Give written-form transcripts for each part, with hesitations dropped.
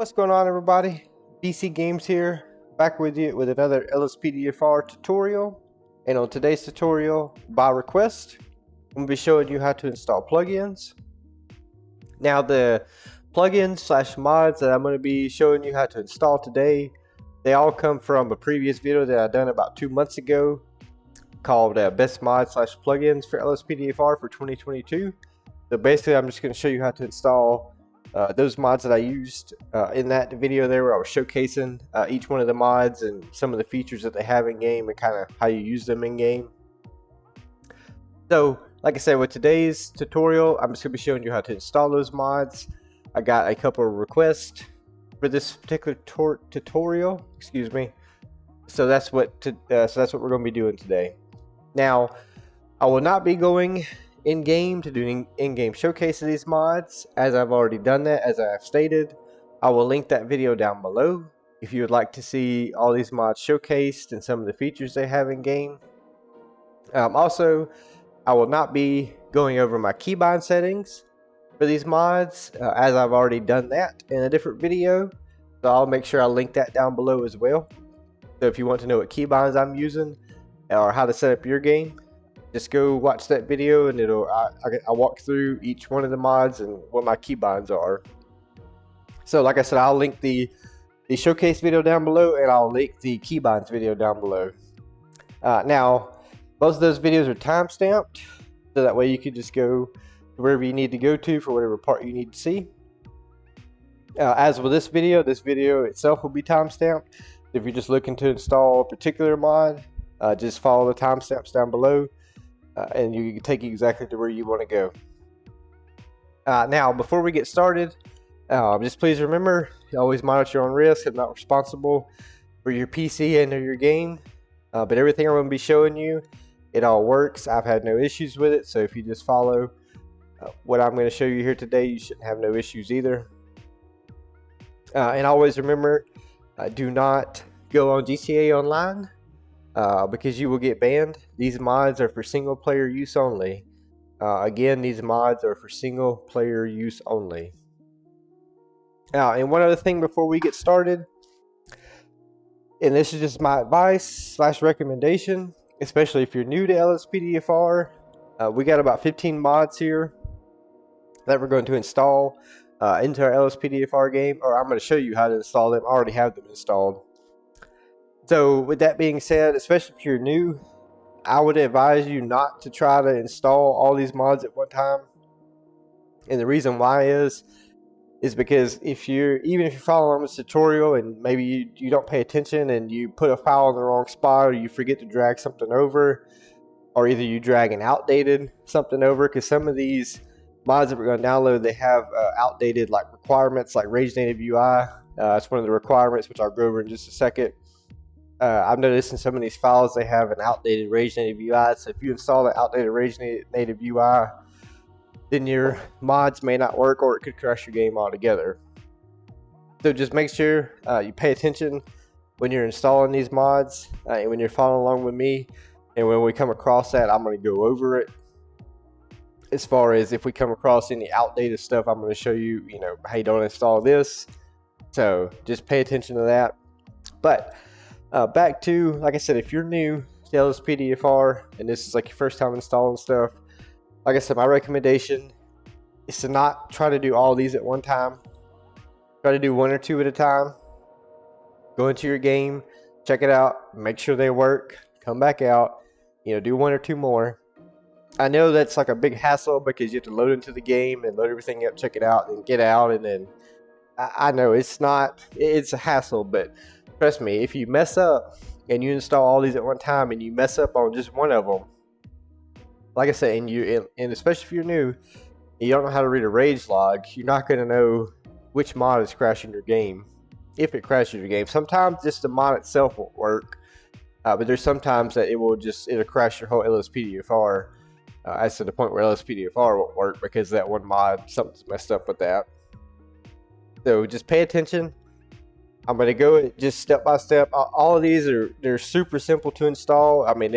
What's going on, everybody? BC Games here, back with you with another LSPDFR tutorial. And on today's tutorial, by request, I'm going to be showing you how to install plugins. Now, the plugins / mods that I'm going to be showing you how to install today, they all come from a previous video that I've done about 2 months ago called Best Mods / Plugins for LSPDFR for 2022. So basically, I'm just going to show you how to install those mods that I used in that video there, where I was showcasing each one of the mods and some of the features that they have in game and kind of how you use them in game. So like I said, with today's tutorial, I'm just going to be showing you how to install those mods. I got a couple of requests for this particular tutorial, excuse me. So that's what we're going to be doing today. Now, I will not be going in-game to do in-game showcase of these mods, as I've already done that, as I have stated. I will link that video down below if you would like to see all these mods showcased and some of the features they have in game. Also, I will not be going over my keybind settings for these mods, as I've already done that in a different video. So I'll make sure I link that down below as well. So if you want to know what keybinds I'm using or how to set up your game, just go watch that video, and I'll walk through each one of the mods and what my keybinds are. So like I said, I'll link the showcase video down below, and I'll link the keybinds video down below. Now, most of those videos are timestamped, so that way you can just go wherever you need to go to for whatever part you need to see. As with this video itself will be timestamped. If you're just looking to install a particular mod, just follow the timestamps down below. And you can take it exactly to where you want to go. Now, before we get started, just please remember, you always monitor your own risk. I'm not responsible for your PC and or your game, but everything I'm going to be showing you, it all works. I've had no issues with it, so if you just follow what I'm going to show you here today, you shouldn't have no issues either. And always remember, do not go on GTA Online, because you will get banned. These mods are for single player use only. Again, these mods are for single player use only. And one other thing before we get started, and this is just my advice / recommendation, especially if you're new to LSPDFR, we got about 15 mods here that we're going to install into our LSPDFR game, or I'm going to show you how to install them. I already have them installed. So with that being said, especially if you're new, I would advise you not to try to install all these mods at one time. And the reason why is because even if you're following this tutorial and maybe you don't pay attention and you put a file in the wrong spot, or you forget to drag something over, or either you drag an outdated something over, because some of these mods that we're going to download, they have outdated requirements like Ragenativeui. It's one of the requirements, which I'll go over in just a second. I've noticed in some of these files they have an outdated Ragenativeui, so if you install the outdated Ragenativeui, then your mods may not work, or it could crash your game altogether. So just make sure you pay attention when you're installing these mods, and when you're following along with me. And when we come across that, I'm going to go over it. As far as if we come across any outdated stuff, I'm going to show you, hey, don't install this. So just pay attention to that. But back to, like I said, if you're new to LSPDFR and this is your first time installing stuff, like I said, my recommendation is to not try to do all these at one time. Try to do one or two at a time. Go into your game, check it out, make sure they work, come back out, do one or two more. I know that's a big hassle, because you have to load into the game and load everything up, check it out, and get out, and then I know it's a hassle, but trust me, if you mess up and you install all these at one time and you mess up on just one of them, like I said, and especially if you're new, and you don't know how to read a rage log, you're not going to know which mod is crashing your game, if it crashes your game. Sometimes just the mod itself won't work, but there's sometimes that it'll crash your whole LSPDFR, as to the point where LSPDFR won't work because that one mod, something's messed up with that. So just pay attention. I'm going to go just step by step. All of these they're super simple to install. I mean,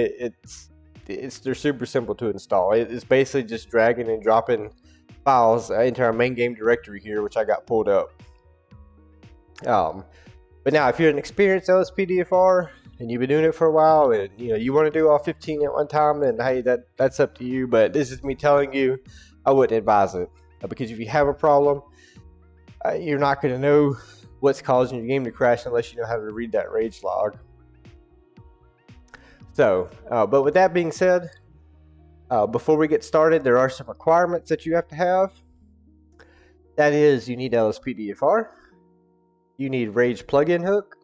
they're super simple to install. It's basically just dragging and dropping files into our main game directory here, which I got pulled up. But now, if you're an experienced LSPDFR and you've been doing it for a while, and you want to do all 15 at one time, then hey, that's up to you. But this is me telling you, I wouldn't advise it, because if you have a problem, you're not going to know what's causing your game to crash unless you know how to read that rage log. So, but with that being said, before we get started, there are some requirements that you have to have. That is, you need LSPDFR, you need Rage plugin hook,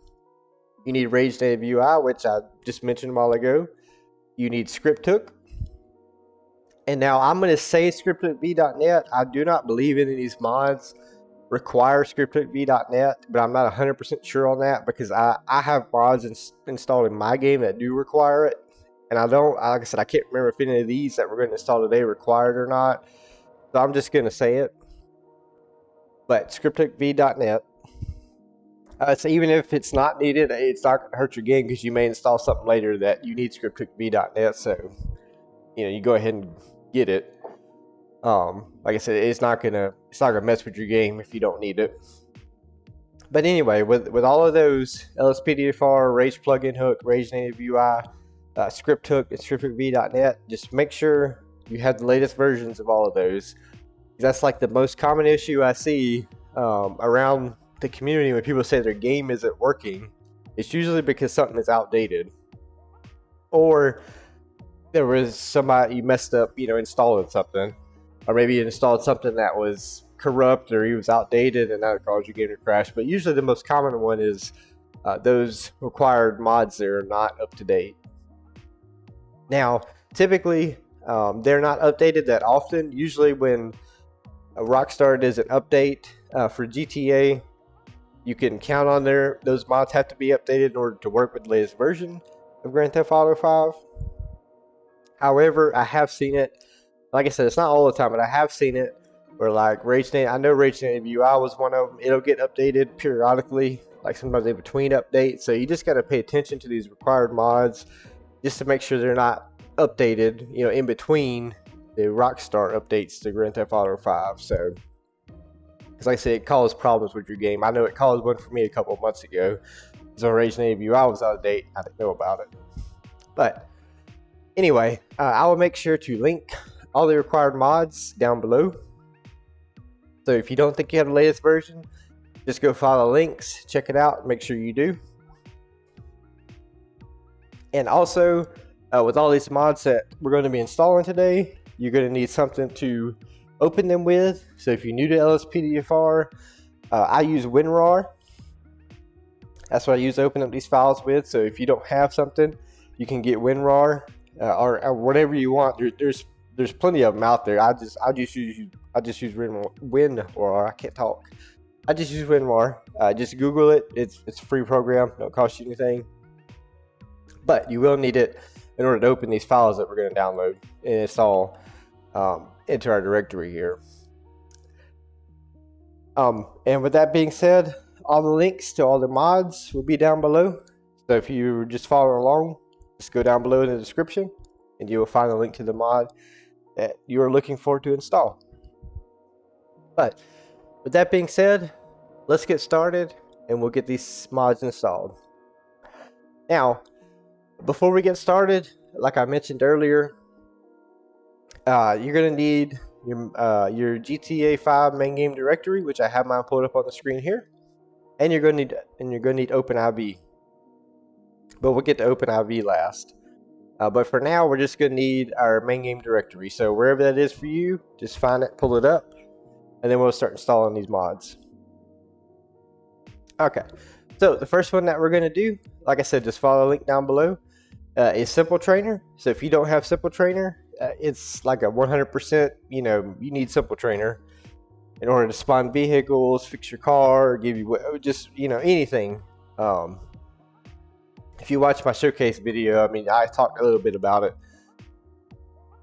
you need Ragenativeui, which I just mentioned a while ago, you need script hook. And now I'm going to say scripthookv.net. I do not believe any of these mods require scripthookv.net, but I'm not 100% sure on that, because I have mods installed in my game that do require it. And I don't, like I said, I can't remember if any of these that we're going to install today required or not. So I'm just going to say it. But scripthookv.net. So even if it's not needed, it's not going to hurt your game, because you may install something later that you need scripthookv.net. So, you go ahead and get it. Like I said, it's not gonna mess with your game if you don't need it. But anyway, with all of those, LSPDFR, Rage plugin hook, Ragenativeui, script hook, and scripthookv.net, just make sure you have the latest versions of all of those. That's like the most common issue I see around the community when people say their game isn't working. It's usually because something is outdated, or there was somebody you messed up, installing something, or maybe you installed something that was corrupt or it was outdated, and that caused your game to crash. But usually the most common one is those required mods that are not up to date. Now, typically they're not updated that often. Usually when Rockstar does an update for GTA, you can count on those mods have to be updated in order to work with the latest version of Grand Theft Auto 5. However, I have seen it, like I said, it's not all the time, but I have seen it where, like, I know Ragenativeui was one of them. It'll get updated periodically, like sometimes in between updates. So you just got to pay attention to these required mods just to make sure they're not updated, in between the Rockstar updates to Grand Theft Auto 5. So, because like I said, it caused problems with your game. I know it caused one for me a couple of months ago. So Ragenativeui was out of date. I didn't know about it. But anyway, I will make sure to link all the required mods down below. So if you don't think you have the latest version, just go follow the links, check it out, make sure you do. And also, with all these mods that we're going to be installing today, you're going to need something to open them with. So if you're new to LSPDFR, I use WinRAR. That's what I use to open up these files with. So if you don't have something, you can get WinRAR or whatever you want. There's plenty of them out there. I just use WinRAR. I can't talk. I just use WinRAR. Just Google it. It's a free program. Don't cost you anything. But you will need it in order to open these files that we're going to download and install into our directory here. And with that being said, all the links to all the mods will be down below. So if you just follow along, just go down below in the description and you will find a link to the mod that you are looking for to install. But with that being said, let's get started and we'll get these mods installed. Now, before we get started, like I mentioned earlier, you're going to need your GTA 5 main game directory, which I have mine pulled up on the screen here, and you're going to need OpenIV. But we'll get to OpenIV last. But for now, we're just going to need our main game directory. So wherever that is for you, just find it, pull it up, and then we'll start installing these mods. Okay, so the first one that we're going to do, like I said, just follow the link down below, is Simple Trainer. So if you don't have Simple Trainer, it's like a 100%, you need Simple Trainer in order to spawn vehicles, fix your car, give you just, anything. If you watch my showcase video, I talked a little bit about it,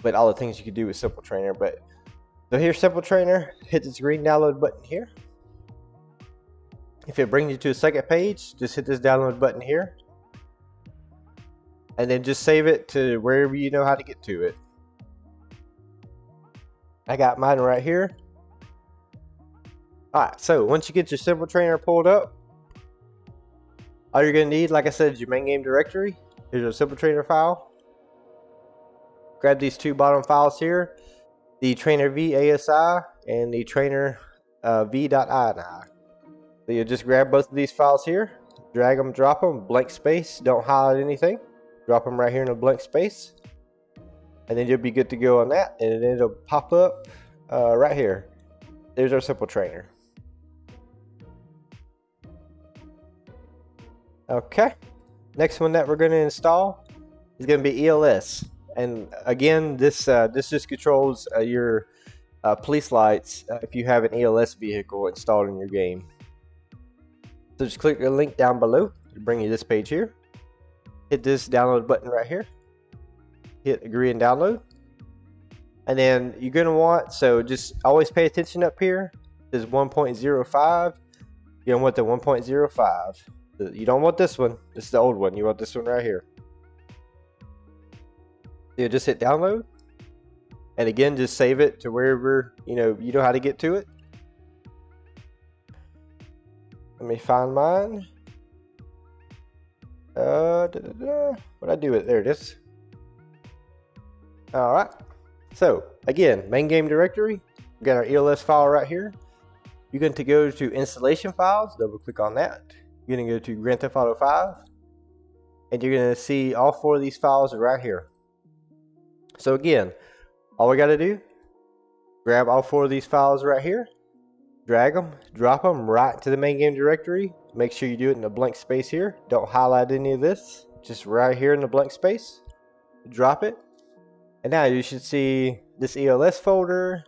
but all the things you can do with Simple Trainer. But so here's Simple Trainer. Hit this green download button here. If it brings you to a second page, just hit this download button here, and then just save it to wherever you know how to get to it. I got mine right here. Alright, so once you get your Simple Trainer pulled up, All you're going to need, like I said, is your main game directory. Here's your simple trainer file. Grab these two bottom files here, the trainer v ASI and the trainer v.ini. So you just grab both of these files here, drag them, drop them, blank space, don't highlight anything, drop them right here in a blank space, and then you'll be good to go on that, and then it'll pop up right here. There's our simple trainer. Okay, next one that we're going to install is going to be ELS, and again, this just controls your police lights if you have an ELS vehicle installed in your game. So just click the link down below to bring you this page here. Hit this download button right here. Hit agree and download. And then you're going to want, so just always pay attention up here. This is 1.05. You're going to want the 1.05. You don't want this one. This is the old one. You want this one right here. You just hit download. And again, just save it to wherever you know how to get to it. Let me find mine. What'd I do with it? There it is. Alright. So, again, main game directory. We got our ELS file right here. You're going to go to installation files. Double click on that. You're going to go to Grand Theft Auto 5. And you're going to see all four of these files are right here. So again, all we got to do, grab all four of these files right here. Drag them, drop them right to the main game directory. Make sure you do it in the blank space here. Don't highlight any of this. Just right here in the blank space. Drop it. And now you should see this ELS folder.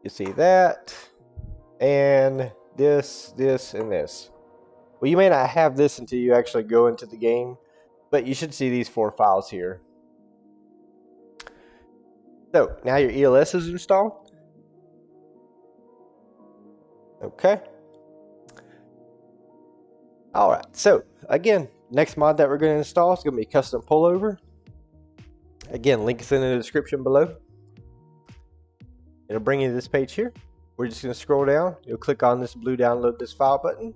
You see that. And this, and this. Well, you may not have this until you actually go into the game. But you should see these four files here. So, now your ELS is installed. Okay. Alright, so again, next mod that we're going to install is going to be custom pullover. Again, link is in the description below. It'll bring you to this page here. We're just going to scroll down. You'll click on this blue download this file button.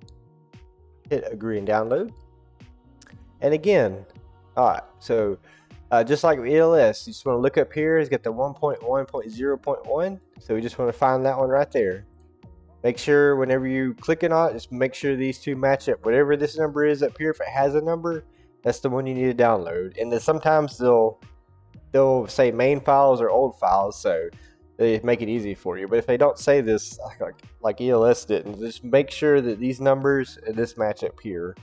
Hit agree and download. And again, alright, so just like with ELS, you just want to look up here. It's got the 1.1.0.1. So we just want to find that one right there. Make sure whenever you click on it, just make sure these two match up. Whatever this number is up here, if it has a number, that's the one you need to download. And then sometimes they'll say main files or old files, so they make it easy for you. But if they don't say this, like ELS didn't, just make sure that these numbers and this match up here.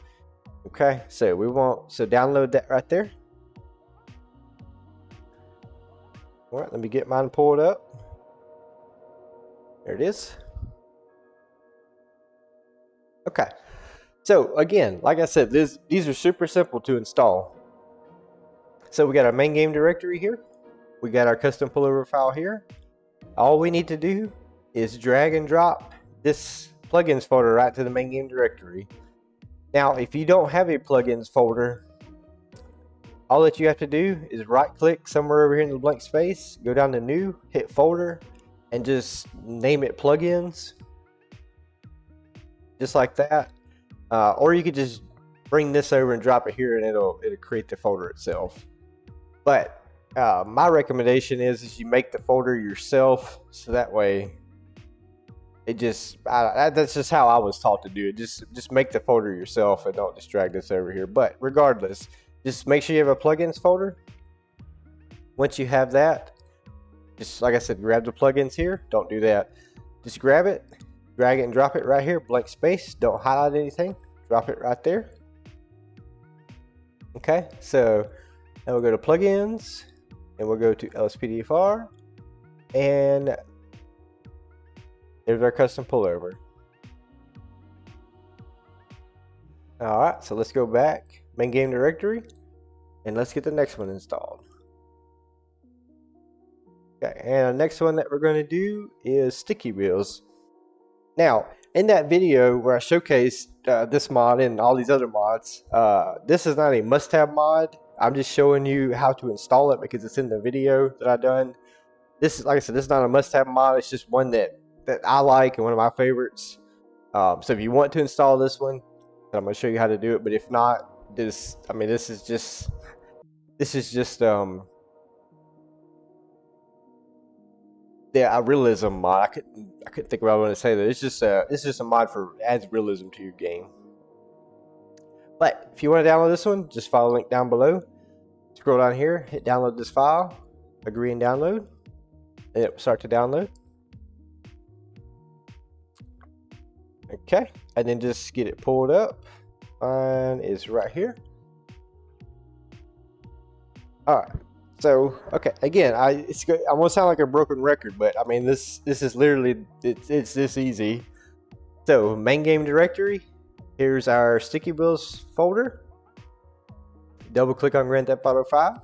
Okay, so download that right there. All right, let me get mine pulled up. There it is. Okay, so again, like I said, these are super simple to install. So we got our main game directory here. We got our custom pullover file here. All we need to do is drag and drop this plugins folder right to the main game directory. Now, if you don't have a plugins folder, all that you have to do is right click somewhere over here in the blank space, go down to new, hit folder, and just name it plugins. Just like that. Or you could just bring this over and drop it here and it'll create the folder itself. But my recommendation is you make the folder yourself, so that way that's just how I was taught to do it. Just make the folder yourself and don't just drag this over here. But regardless, just make sure you have a plugins folder. Once you have that, just like I said, grab the plugins here. Don't do that. Just grab it, drag it and drop it right here, blank space. Don't highlight anything. Drop it right there. Okay, so now we'll go to plugins and we'll go to LSPDFR, and there's our custom pullover. Alright, so let's go back, main game directory, and let's get the next one installed. Okay, and the next one that we're going to do is sticky wheels. Now, in that video where I showcased this mod and all these other mods, this is not a must-have mod. I'm just showing you how to install it because it's in the video that I done. This is, like I said, this is not a must-have mod. It's just one that I like and one of my favorites. So if you want to install this one, I'm going to show you how to do it, but if not, this is just a realism mod. I couldn't think of what I want to say. That it's just a mod for adds realism to your game. But if you want to download this one, just follow the link down below. Scroll down here, hit download this file, agree and download, and it will start to download. Okay, and then just get it pulled up. Mine is right here. All right. So, okay, again, I won't sound like a broken record, but I mean this is literally it's this easy. So, main game directory. Here's our sticky bills folder. Double click on Grand Theft Auto 5,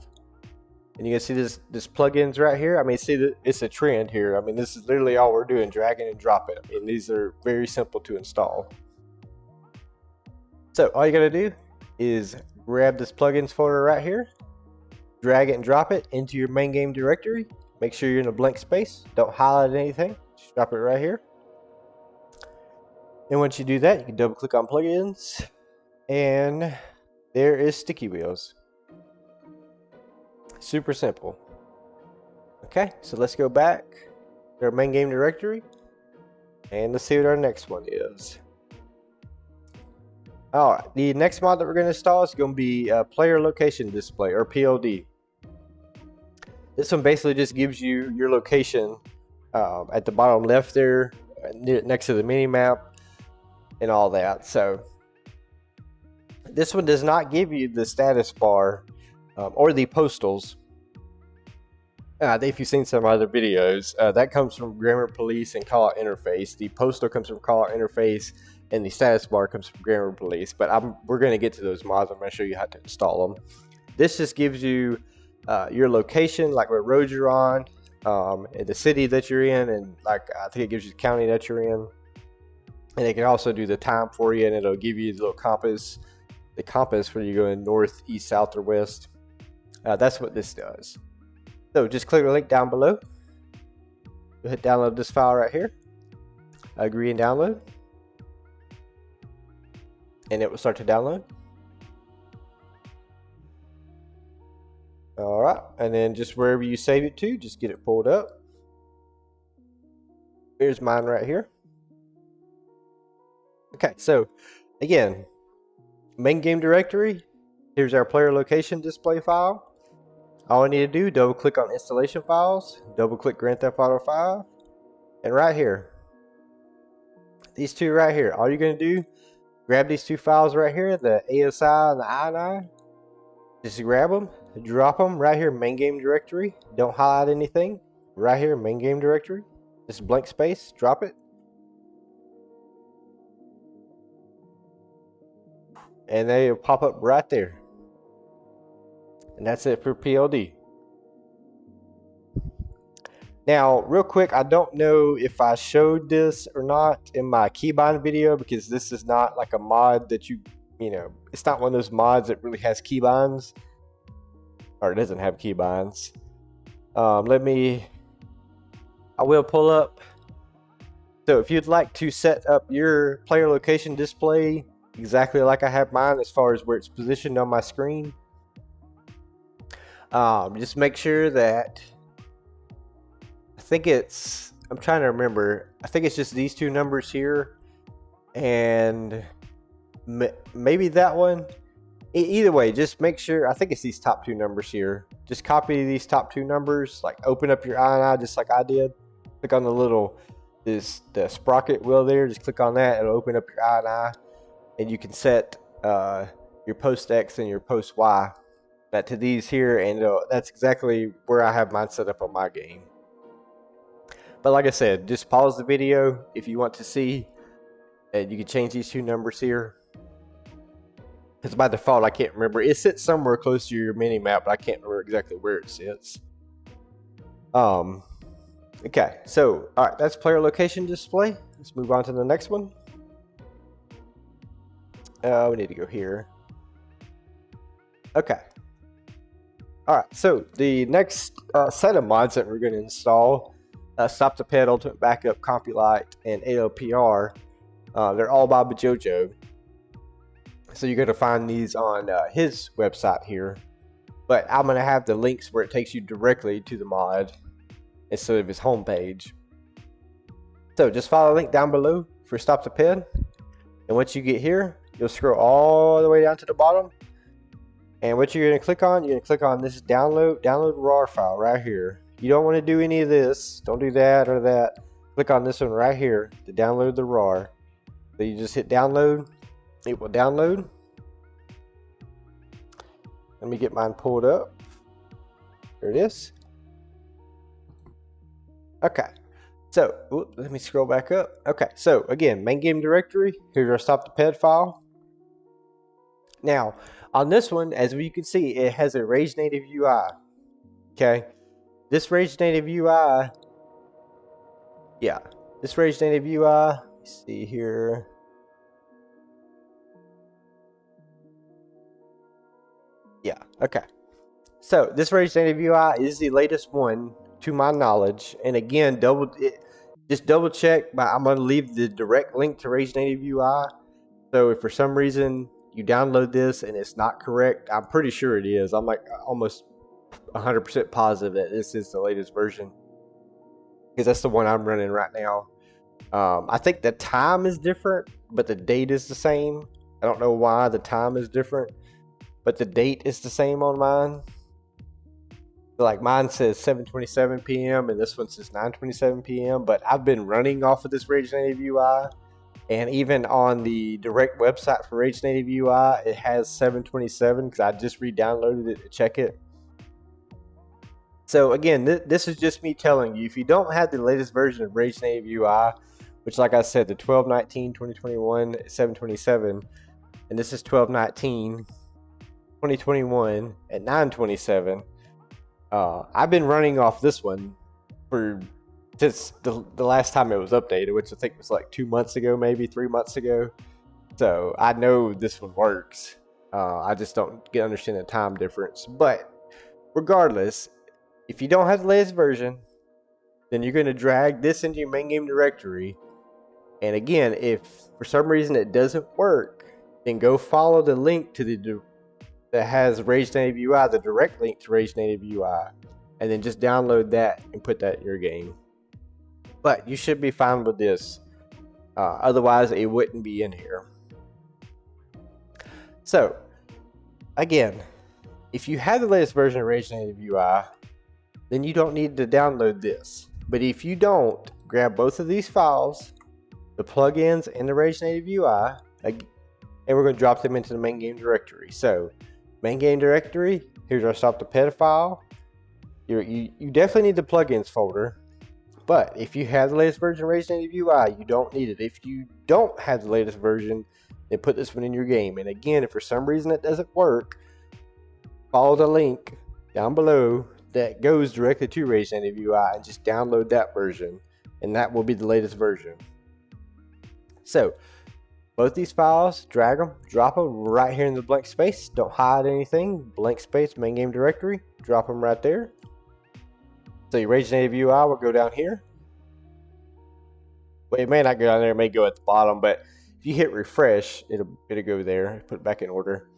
and you can see this plugins right here. I mean, see that it's a trend here. I mean, this is literally all we're doing, dragging and dropping. I mean, these are very simple to install. So all you gotta do is grab this plugins folder right here, drag it and drop it into your main game directory. Make sure you're in a blank space. Don't highlight anything. Just drop it right here. And once you do that, you can double click on plugins, and there is Sticky Wheels. Super simple. Okay, so let's go back to our main game directory, and let's see what our next one is. Alright, the next mod that we're going to install is going to be Player Location Display, or PLD. This one basically just gives you your location at the bottom left there, next to the mini map and all that. So this one does not give you the status bar or the postals. If you've seen some other videos, that comes from Grammar Police and Callout Interface. The postal comes from Callout Interface, and the status bar comes from Grammar Police. But we're going to get to those mods. I'm going to show you how to install them. This just gives you your location, like what road you're on, and the city that you're in, and like I think it gives you the county that you're in. And it can also do the time for you, and it'll give you the little compass, the compass when you're going north, east, south, or west. That's what this does. So just click the link down below. You'll hit download this file right here. Agree and download. And it will start to download. Alright, and then just wherever you save it to, just get it pulled up. Here's mine right here. Okay, so again, main game directory. Here's our player location display file. All I need to do, double click on installation files, double click Grand Theft Auto 5, and right here, these two right here, all you're going to do, grab these two files right here, the ASI and the INI, just grab them, drop them right here, main game directory. Don't highlight anything. Right here, main game directory. Just blank space, drop it. And they will pop up right there. And that's it for PLD. Now, real quick, I don't know if I showed this or not in my keybind video, because this is not like a mod that you know, it's not one of those mods that really has keybinds, or it doesn't have keybinds. I will pull up. So if you'd like to set up your player location display exactly like I have mine as far as where it's positioned on my screen, just make sure that, I'm trying to remember, I think it's just these two numbers here, and maybe that one. Either way, just make sure, I think it's these top two numbers here. Just copy these top two numbers, like open up your INI just like I did. Click on the little, the sprocket wheel there, just click on that, it'll open up your INI, and you can set your post X and your post Y to these here, and that's exactly where I have mine set up on my game. But like I said, just pause the video if you want to see, and you can change these two numbers here. Because by default, I can't remember. It sits somewhere close to your mini map, but I can't remember exactly where it sits. Okay, so all right, that's player location display. Let's move on to the next one. We need to go here. Okay. All right, so the next set of mods that we're going to install, Stop the Pet, Ultimate Backup, CompuLite, and ALPR. They're all by Bajojo. So you're going to find these on his website here. But I'm going to have the links where it takes you directly to the mod instead of his homepage. So just follow the link down below for Stop the Pen. And once you get here, you'll scroll all the way down to the bottom. And what you're going to click on, you're going to click on this download RAR file right here. You don't want to do any of this. Don't do that or that. Click on this one right here to download the RAR. So you just hit download. It will download. Let me get mine pulled up. There it is. Okay. So let me scroll back up. Okay. So again, main game directory. Here's our Stop the Ped file. Now, on this one, as you can see, it has a Ragenativeui. Okay. This Ragenativeui. Yeah. This Ragenativeui. Let's see here. Yeah, okay. So this Ragenativeui is the latest one to my knowledge. And again, just double check, but I'm going to leave the direct link to Ragenativeui. So if for some reason you download this and it's not correct, I'm pretty sure it is. I'm like almost 100% positive that this is the latest version, because that's the one I'm running right now. I think the time is different, but the date is the same. I don't know why the time is different, but the date is the same on mine. So like mine says 7:27 p.m. and this one says 9:27 p.m. But I've been running off of this Ragenativeui, and even on the direct website for Ragenativeui, it has 7:27 because I just re-downloaded it to check it. So again, this is just me telling you, if you don't have the latest version of Ragenativeui, which like I said, the 12/19/2021 7:27, and this is 12/19/2021 at 9:27. I've been running off this one since the last time it was updated, which I think was like 2 months ago, maybe 3 months ago. So I know this one works. I just don't understand the time difference. But regardless, if you don't have the latest version, then you're going to drag this into your main game directory. And again, if for some reason it doesn't work, then go follow the link to that has Ragenativeui, the direct link to Ragenativeui, and then just download that and put that in your game. But you should be fine with this. Otherwise, it wouldn't be in here. So, again, if you have the latest version of Ragenativeui, then you don't need to download this. But if you don't, grab both of these files, the plugins and the Ragenativeui, and we're going to drop them into the main game directory. So, main game directory, here's our Stop the Ped file. You definitely need the plugins folder. But if you have the latest version of Ragenativeui, you don't need it. If you don't have the latest version, then put this one in your game. And again, if for some reason it doesn't work, follow the link down below that goes directly to Ragenativeui and just download that version, and that will be the latest version. So both these files, drag them, drop them right here in the blank space. Don't hide anything. Blank space, main game directory, drop them right there. So your Ragenativeui will go down here. Well, it may not go down there, it may go at the bottom, but if you hit refresh, it'll go there, put it back in order.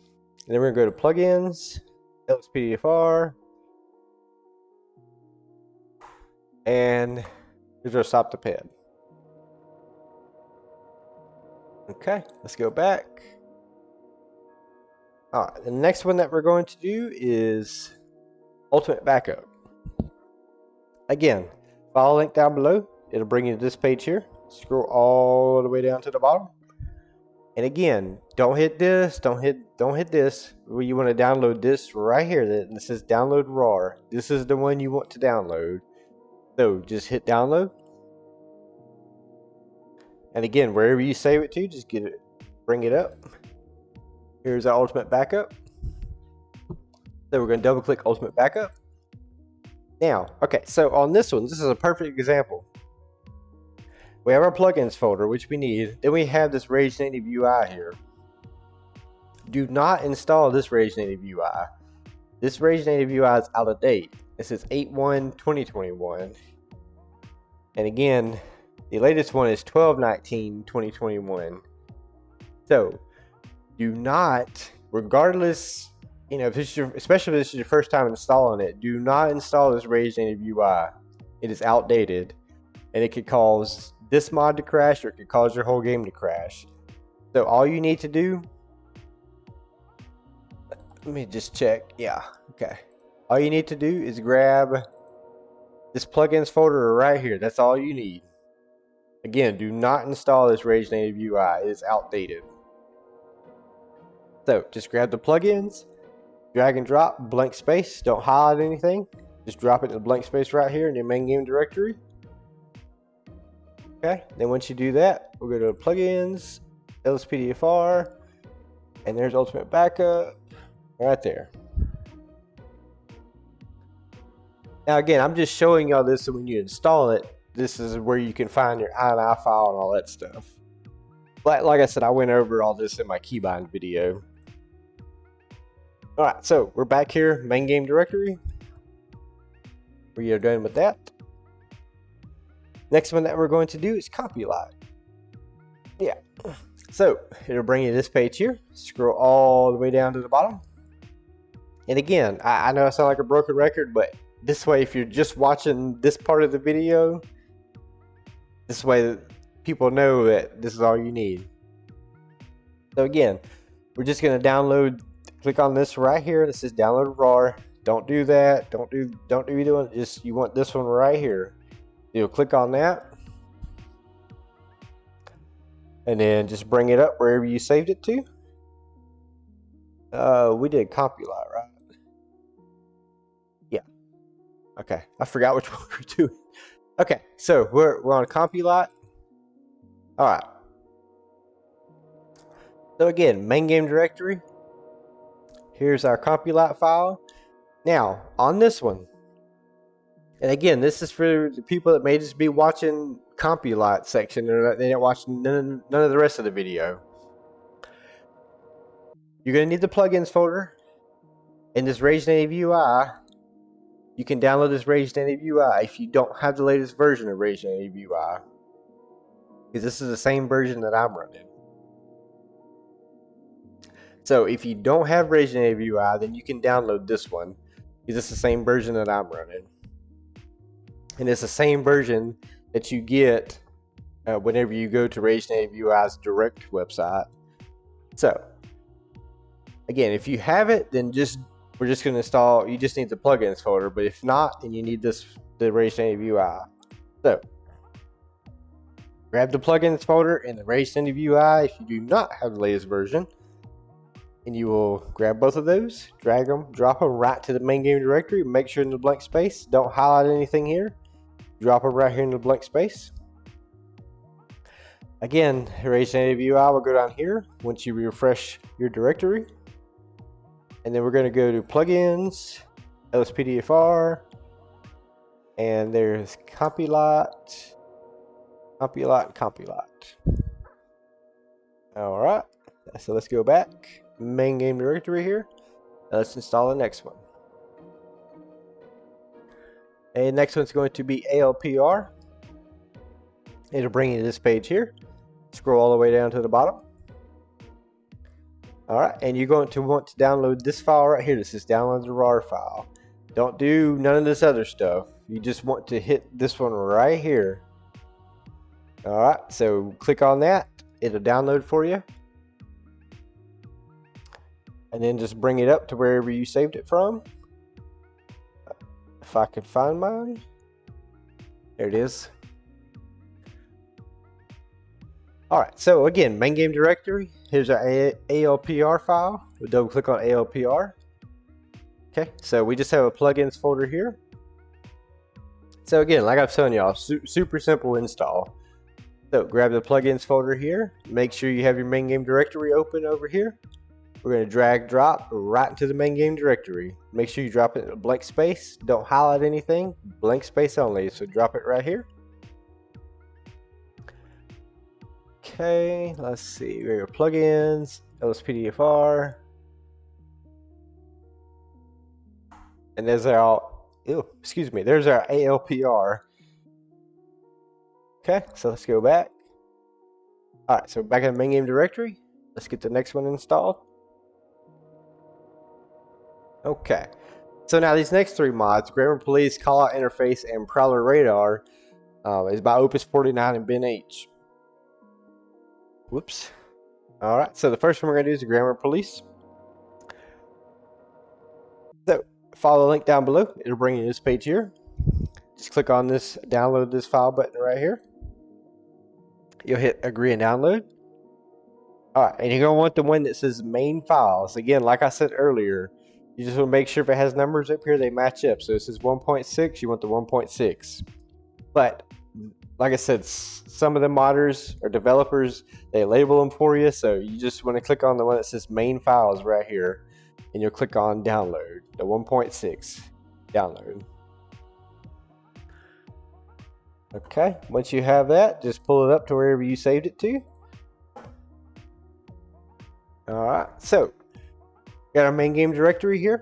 And then we're going to go to plugins, LSPDFR, and here's our Stop the Ped. Okay, let's go back. Alright, the next one that we're going to do is Ultimate Backup. Again, follow the link down below. It'll bring you to this page here. Scroll all the way down to the bottom. And again, don't hit this, don't hit this. You want to download this right here. This says download RAR. This is the one you want to download. So just hit download. And again, wherever you save it to, just bring it up. Here's our Ultimate Backup. So we're going to double click Ultimate Backup. Now, okay, so on this one, this is a perfect example. We have our plugins folder, which we need. Then we have this Ragenativeui here. Do not install this Ragenativeui. This Ragenativeui is out of date. It says 8/1/2021. And again, the latest one is 12/19/2021. So, do not, regardless, you know, if it's especially if this is your first time installing it, do not install this Ragenativeui. It is outdated, and it could cause this mod to crash, or it could cause your whole game to crash. So all you need to do, let me just check. Yeah, okay. All you need to do is grab this plugins folder right here. That's all you need. Again, do not install this Ragenativeui. It is outdated. So just grab the plugins, drag and drop, blank space. Don't highlight anything. Just drop it in the blank space right here in your main game directory. Okay, then once you do that, we'll go to plugins, LSPDFR, and there's Ultimate Backup right there. Now again, I'm just showing y'all this, so when you install it, this is where you can find your INI file and all that stuff. But like I said, I went over all this in my keybind video. Alright, so we're back here, main game directory. We are done with that. Next one that we're going to do is CompuLite. Yeah, so it'll bring you to this page here. Scroll all the way down to the bottom. And again, I know I sound like a broken record, but this way, if you're just watching this part of the video, this way people know that this is all you need. So again, we're just going to download, click on this right here. This is download RAR. Don't do that. Don't do either one. Just, you want this one right here. You'll click on that, and then just bring it up wherever you saved it to. We did CompuLite, right? Yeah. Okay, I forgot which one we're doing. Okay, so we're on CompuLite. All right. So again, main game directory. Here's our CompuLite file. Now on this one. And again, this is for the people that may just be watching CompuLite section, or they didn't watch none of the rest of the video. You're going to need the plugins folder. In this Ragenativeui, you can download this Ragenativeui if you don't have the latest version of Ragenativeui, because this is the same version that I'm running. So if you don't have Ragenativeui, then you can download this one, because it's the same version that I'm running. And it's the same version that you get whenever you go to Ragenativiui's direct website. So, again, if you have it, then we're just going to install. You just need the plugins folder. But if not, then you need the Ragenativeui. So, grab the plugins folder in the Ragenativeui if you do not have the latest version. And you will grab both of those, drag them, drop them right to the main game directory. Make sure in the blank space, don't highlight anything here. Drop them right here in the blank space. Again, Ragenativeui will go down here once you refresh your directory. And then we're going to go to plugins, LSPDFR, and there's CompuLite, CompuLite. Alright, so let's go back. Main game directory here. Let's install the next one. And next one's going to be ALPR. It'll bring you to this page here. Scroll all the way down to the bottom. Alright, and you're going to want to download this file right here. This is download the RAR file. Don't do none of this other stuff. You just want to hit this one right here. Alright, so click on that. It'll download for you. And then just bring it up to wherever you saved it from. If I could find mine. There it is. Alright, so again, main game directory. Here's our ALPR file. We'll double click on ALPR. Okay, so we just have a plugins folder here. So again, like I was telling y'all, super simple install. So grab the plugins folder here. Make sure you have your main game directory open over here. We're going to drag drop right into the main game directory. Make sure you drop it in a blank space. Don't highlight anything. Blank space only. So drop it right here. Okay, let's see. We have plugins, LSPDFR. And there's our, there's our ALPR. Okay, so let's go back. Alright, so back in the main game directory. Let's get the next one installed. Okay. So now these next three mods, Grammar Police, Callout Interface, and Prowler Radar, is by Opus 49 and Ben H. Whoops. Alright, so the first one we're going to do is the Grammar Police. So, follow the link down below. It'll bring you to this page here. Just click on this, download this file button right here. You'll hit agree and download. Alright, and you're going to want the one that says main files. Again, like I said earlier, you just want to make sure if it has numbers up here, they match up. So it says 1.6, you want the 1.6. But, like I said, some of the modders or developers, they label them for you. So you just want to click on the one that says main files right here. And you'll click on download, the 1.6 download. Okay, once you have that, just pull it up to wherever you saved it to. Alright, so got our main game directory here.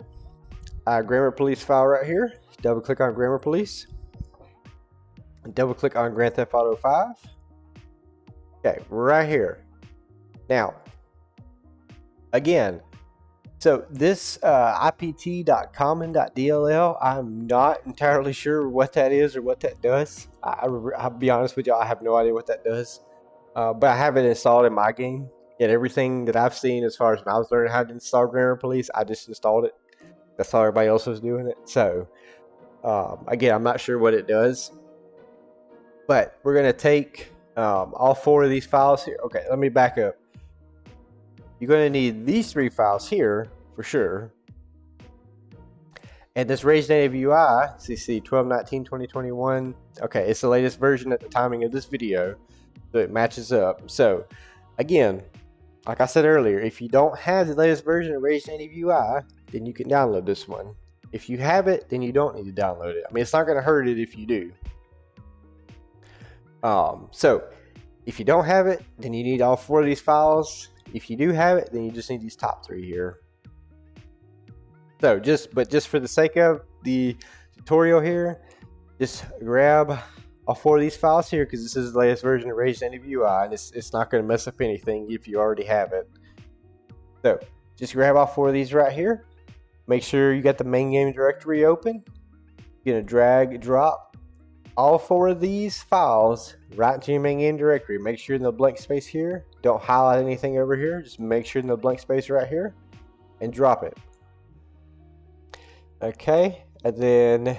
Grammar Police file right here. Double click on Grammar Police. Double click on Grand Theft Auto 5. Okay, right here. Now, again, so this ipt.common.dll, I'm not entirely sure what that is or what that does. I'll be honest with you, I have no idea what that does. But I have it installed in my game. And everything that I've seen as far as when I was learning how to install Grammar Police, I just installed it. That's how everybody else was doing it. So, again, I'm not sure what it does. But we're going to take all four of these files here. Okay, let me back up. You're going to need these three files here for sure. And this Ragenativeui, CC 12.19.2021. Okay, it's the latest version at the timing of this video. So it matches up. So, again, like I said earlier, if you don't have the latest version of Ragenativeui, then you can download this one. If you have it, then you don't need to download it. I mean, it's not going to hurt it if you do. So, if you don't have it, then you need all four of these files. If you do have it, then you just need these top three here. So, just for the sake of the tutorial here, just grab all four of these files here because this is the latest version of Ragenativeui, and it's not going to mess up anything if you already have it. So, just grab all four of these right here. Make sure you got the main game directory open. You're going to drag and drop all four of these files right into your main game directory. Make sure in the blank space here, don't highlight anything over here, just make sure in the blank space right here and drop it. Okay, and then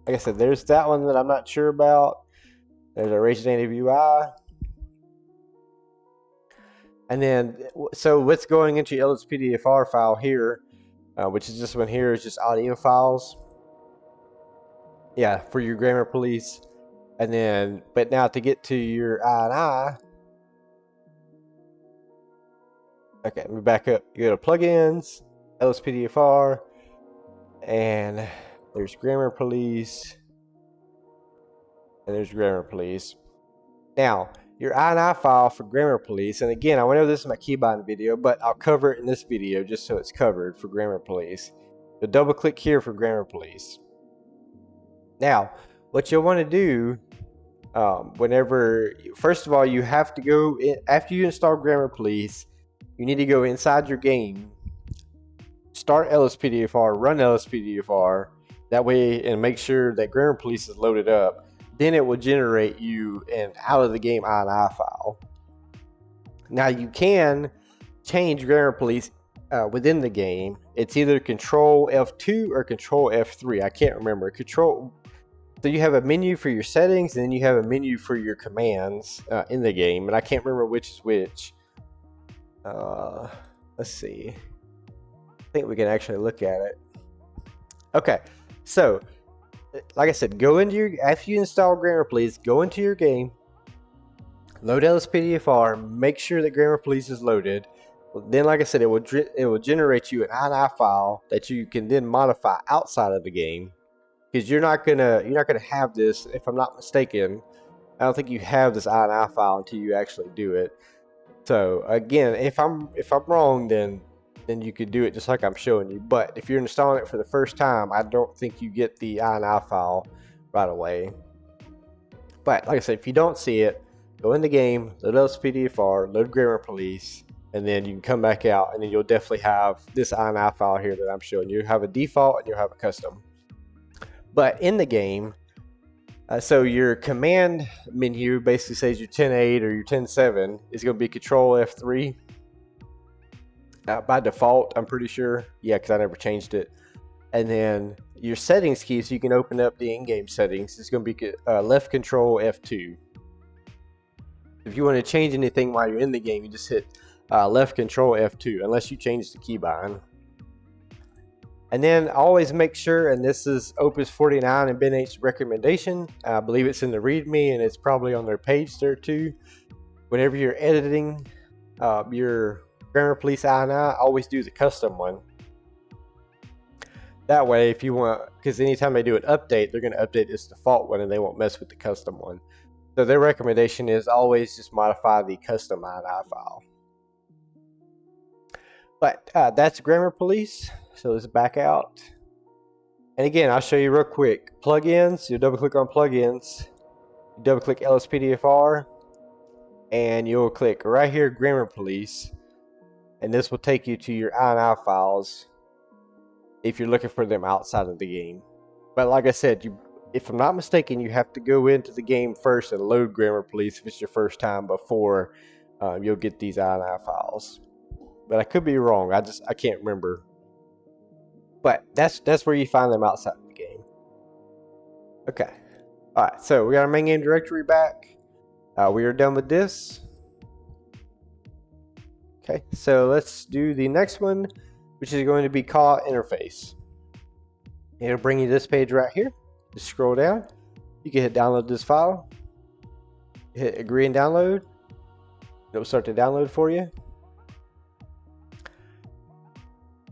like I said, there's that one that I'm not sure about. There's our Ragenativeui. And then, so what's going into your LSPDFR file here, which is this one here, is just audio files. Yeah, for your Grammar Police. And then, but now to get to your INI, okay, let me back up. You go to plugins, LSPDFR, and there's Grammar Police, and there's Grammar Police. Now, your INI file for Grammar Police, and again, I went over this in my keybind video, but I'll cover it in this video just so it's covered for Grammar Police. So double click here for Grammar Police. Now, what you'll want to do first of all, you have to go in, after you install Grammar Police, you need to go inside your game, start LSPDFR, run LSPDFR, that way, and make sure that Grammar Police is loaded up. Then it will generate you an out of the game INI file. Now you can change Grammar Police within the game. It's either Control F2 or Control F3. I can't remember. So you have a menu for your settings, and then you have a menu for your commands in the game, and I can't remember which is which. Let's see. I think we can actually look at it. Okay, so like I said, go into your, after you install Grammar Police, go into your game, load LSPDFR, make sure that Grammar Police is loaded. Then, like I said, it will generate you an INI file that you can then modify outside of the game. Because you're not gonna have this, if I'm not mistaken. I don't think you have this INI file until you actually do it. So again, if I'm wrong, then you could do it just like I'm showing you. But if you're installing it for the first time, I don't think you get the INI file right away. But like I said, if you don't see it, go in the game, load LSPDFR, load Grammar Police, and then you can come back out, and then you'll definitely have this INI file here that I'm showing you. You have a default and you'll have a custom. But in the game, so your command menu basically says your 10.8 or your 10.7 is going to be Control F3 by default, I'm pretty sure. Yeah, because I never changed it. And then your settings key, so you can open up the in-game settings, is going to be left Control F2. If you want to change anything while you're in the game, you just hit left Control F2, unless you change the keybind. And then always make sure, and this is Opus 49 and Ben H's recommendation, I believe it's in the README and it's probably on their page there too. Whenever you're editing your Grammar Police INI, always do the custom one. That way, if you want, because anytime they do an update, they're going to update this default one and they won't mess with the custom one. So their recommendation is always just modify the custom INI file. But that's Grammar Police. So let's back out. And again, I'll show you real quick. Plugins, you'll double click on plugins, you double click LSPDFR, and you'll click right here, Grammar Police. And this will take you to your INI files if you're looking for them outside of the game. But like I said, if I'm not mistaken, you have to go into the game first and load Grammar Police if it's your first time before you'll get these INI files. But I could be wrong. I can't remember. But that's where you find them outside of the game. Okay. Alright, so we got our main game directory back. We are done with this. Okay, so let's do the next one, which is going to be Callout Interface. It'll bring you to this page right here. Just scroll down. You can hit download this file. Hit agree and download. It'll start to download for you.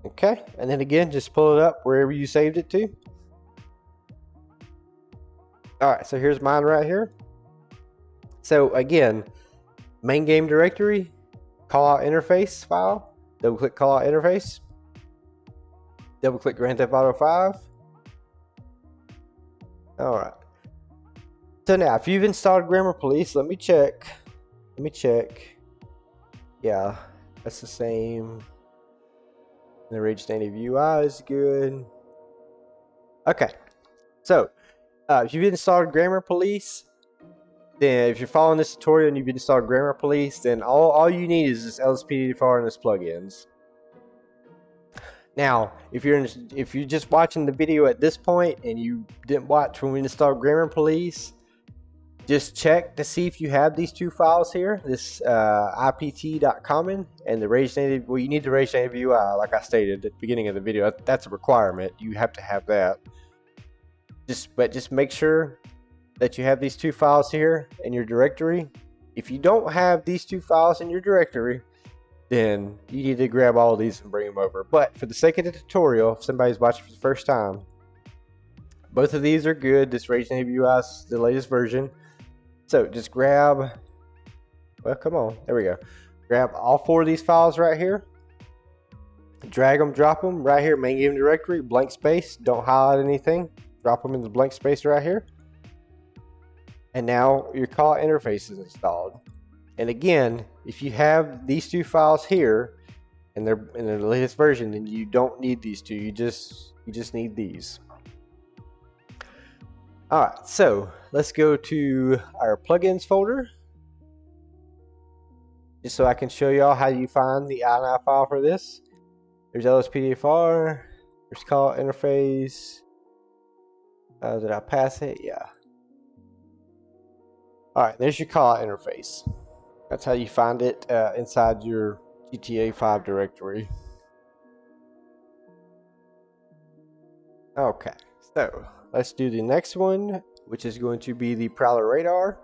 Okay, and then again, just pull it up wherever you saved it to. Alright, so here's mine right here. So again, main game directory, Callout Interface file, double click Callout Interface, double click Grand Theft Auto 5. Alright. So now, if you've installed Grammar Police, let me check. Yeah, that's the same. The Ragenativeui is good. Okay, so if you've installed Grammar Police, then if you're following this tutorial and you've installed Grammar Police, then all you need is this LSPDFR and this plugins. Now, if you're just watching the video at this point and you didn't watch when we installed Grammar Police, just check to see if you have these two files here, this ipt.common and the Ragenativeui. Well, you need the Ragenativeui, like I stated at the beginning of the video. That's a requirement. You have to have that. But just make sure that you have these two files here in your directory. If you don't have these two files in your directory, then you need to grab all of these and bring them over. But for the sake of the tutorial, if somebody's watching for the first time, both of these are good. This Ragenativeui is the latest version. So just grab, well, come on, there we go. Grab all four of these files right here, drag them, drop them right here, main game directory, blank space, don't highlight anything, drop them in the blank space right here. And now your Callout Interface is installed. And again, if you have these two files here and they're in the latest version, then you don't need these two, you just need these. Alright, so let's go to our plugins folder, just so I can show y'all how you find the INI file for this. There's LSPDFR, there's Callout Interface. Did I pass it? Yeah. Alright, there's your Callout Interface. That's how you find it inside your GTA 5 directory. Okay, so let's do the next one, which is going to be the Prowler Radar.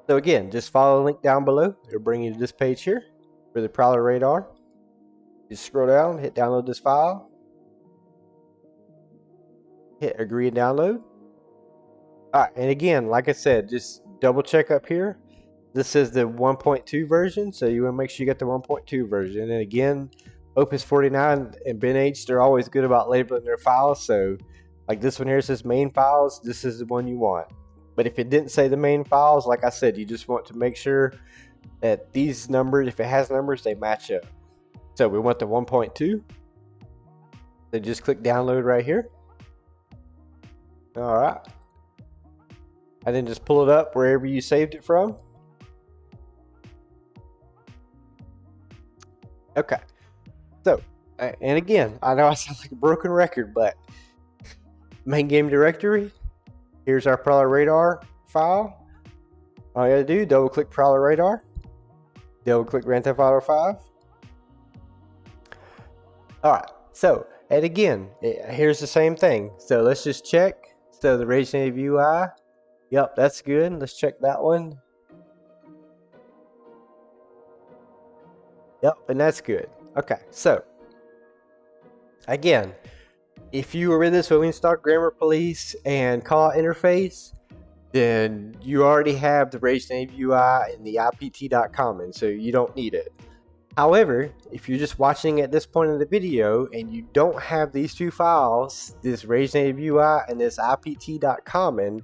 So again, just follow the link down below. It'll bring you to this page here for the Prowler Radar. Just scroll down, hit download this file. Hit agree and download. Alright, and again, like I said, just double check up here. This is the 1.2 version, so you want to make sure you get the 1.2 version. And again, Opus 49 and Ben H, they're always good about labeling their files. So like this one here says main files, this is the one you want. But if it didn't say the main files, like I said, you just want to make sure that these numbers, if it has numbers, they match up. So we want the 1.2. So just click download right here. All right. And then just pull it up wherever you saved it from. Okay. So, and again, I know I sound like a broken record, but main game directory. Here's our Prowler Radar file. All you gotta do, double click Prowler Radar. Double click Grand Theft Auto 5. Alright, so, and again, here's the same thing. So let's just check. So the Ragenativeui, yep, that's good. Let's check that one. Yep, and that's good. Okay, so, again, if you were with us when we installed Grammar Police and Callout Interface, then you already have the Ragenativeui and the IPT.com, and so you don't need it. However, if you're just watching at this point in the video and you don't have these two files, this Ragenativeui and this IPT.com, then